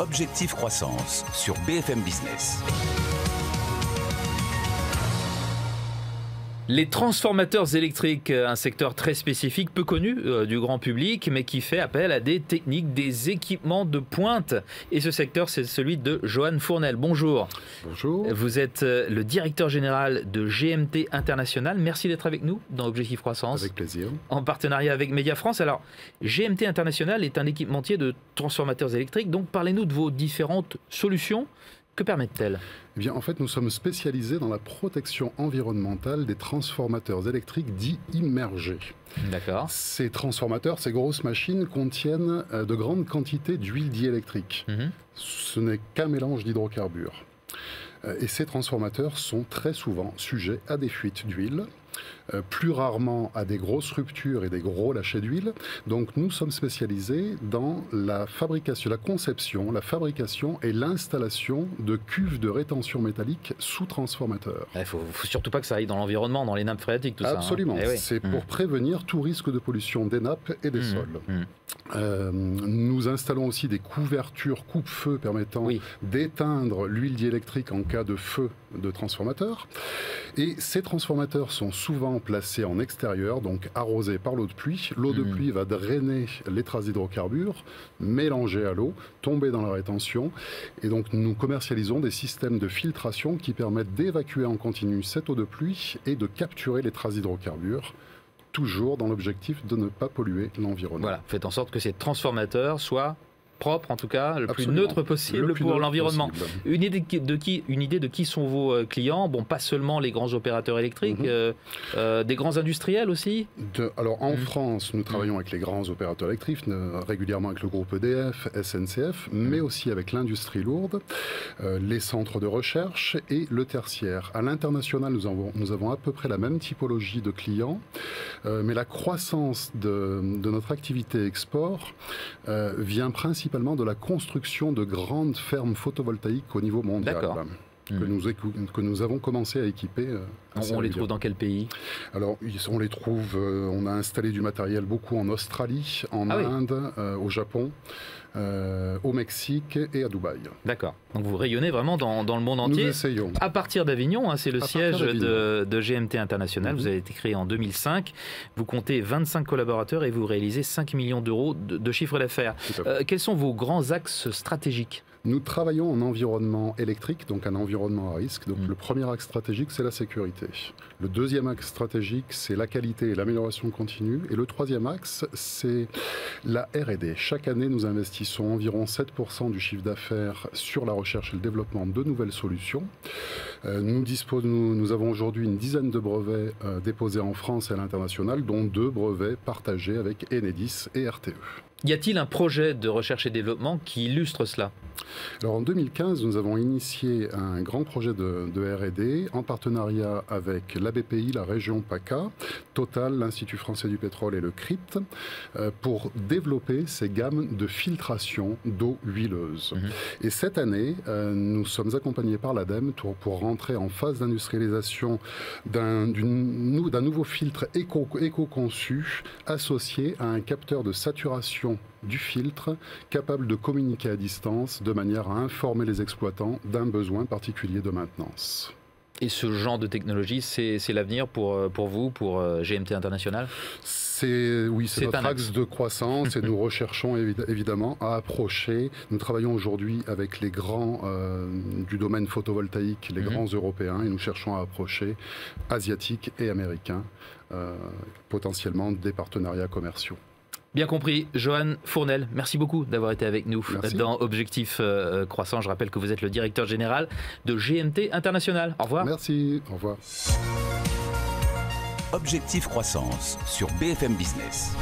Objectif Croissance sur BFM Business. Les transformateurs électriques, un secteur très spécifique, peu connu du grand public, mais qui fait appel à des techniques, des équipements de pointe. Et ce secteur, c'est celui de Johan Fournel. Bonjour. Bonjour. Vous êtes le directeur général de GMT International. Merci d'être avec nous dans Objectif Croissance. Avec plaisir. En partenariat avec Média France. Alors, GMT International est un équipementier de transformateurs électriques. Donc, parlez-nous de vos différentes solutions. Que permettent-elles ? Eh bien, en fait, nous sommes spécialisés dans la protection environnementale des transformateurs électriques dits immergés. D'accord. Ces transformateurs, ces grosses machines contiennent de grandes quantités d'huile diélectrique. Ce n'est qu'un mélange d'hydrocarbures. Et ces transformateurs sont très souvent sujets à des fuites d'huile, plus rarement à des grosses ruptures et des gros lâchers d'huile. Donc nous sommes spécialisés dans la fabrication, la conception, la fabrication et l'installation de cuves de rétention métallique sous transformateurs. Il ne faut surtout pas que ça aille dans l'environnement, dans les nappes phréatiques, tout Absolument. ça. Absolument. C'est pour prévenir tout risque de pollution des nappes et des sols. Nous installons aussi des couvertures coupe-feu permettant d'éteindre l'huile diélectrique en cas de feu de transformateur. Et ces transformateurs sont souvent placés en extérieur, donc arrosés par l'eau de pluie. L'eau de pluie va drainer les traces d'hydrocarbures, mélanger à l'eau, tomber dans la rétention. Et donc nous commercialisons des systèmes de filtration qui permettent d'évacuer en continu cette eau de pluie et de capturer les traces d'hydrocarbures, toujours dans l'objectif de ne pas polluer l'environnement. Voilà, faites en sorte que ces transformateurs soient propres, en tout cas, le plus neutre possible pour l'environnement. Une idée de qui sont vos clients? Bon, pas seulement les grands opérateurs électriques, des grands industriels aussi? Alors en France, nous travaillons avec les grands opérateurs électriques, régulièrement avec le groupe EDF, SNCF, mais aussi avec l'industrie lourde, les centres de recherche et le tertiaire. À l'international, nous avons à peu près la même typologie de clients, mais la croissance de notre activité export vient principalement de la construction de grandes fermes photovoltaïques au niveau mondial. Que nous avons commencé à équiper. On les trouve dans quel pays? Alors, on les trouve, on a installé du matériel beaucoup en Australie, en Inde, au Japon, au Mexique et à Dubaï. D'accord. Donc vous rayonnez vraiment dans le monde entier. Nous essayons. À partir d'Avignon, c'est le siège de GMT International. Vous avez été créé en 2005. Vous comptez 25 collaborateurs et vous réalisez 5 millions d'euros de chiffre d'affaires. Quels sont vos grands axes stratégiques? Nous travaillons en environnement électrique, donc un environnement à risque. Donc le premier axe stratégique, c'est la sécurité. Le deuxième axe stratégique, c'est la qualité et l'amélioration continue. Et le troisième axe, c'est la R&D. Chaque année, nous investissons environ 7% du chiffre d'affaires sur la recherche et le développement de nouvelles solutions. Nous avons aujourd'hui une dizaine de brevets déposés en France et à l'international, dont 2 brevets partagés avec Enedis et RTE. Y a-t-il un projet de recherche et développement qui illustre cela? Alors en 2015, nous avons initié un grand projet de R&D en partenariat avec la BPI, la région PACA, Total, l'Institut français du pétrole et le CRIT, pour développer ces gammes de filtration d'eau huileuse. Et cette année, nous sommes accompagnés par l'ADEME pour rentrer en phase d'industrialisation d'un nouveau filtre éco-conçu associé à un capteur de saturation du filtre capable de communiquer à distance de manière à informer les exploitants d'un besoin particulier de maintenance. Et ce genre de technologie, c'est l'avenir pour vous, pour GMT International? C'est notre axe de croissance et nous recherchons évidemment à approcher. Nous travaillons aujourd'hui avec les grands du domaine photovoltaïque, les grands européens, et nous cherchons à approcher asiatiques et américains, potentiellement des partenariats commerciaux. Bien compris. Johan Fournel, merci beaucoup d'avoir été avec nous dans Objectif Croissant. Je rappelle que vous êtes le directeur général de GMT International. Au revoir. Merci. Au revoir. Objectif Croissance sur BFM Business.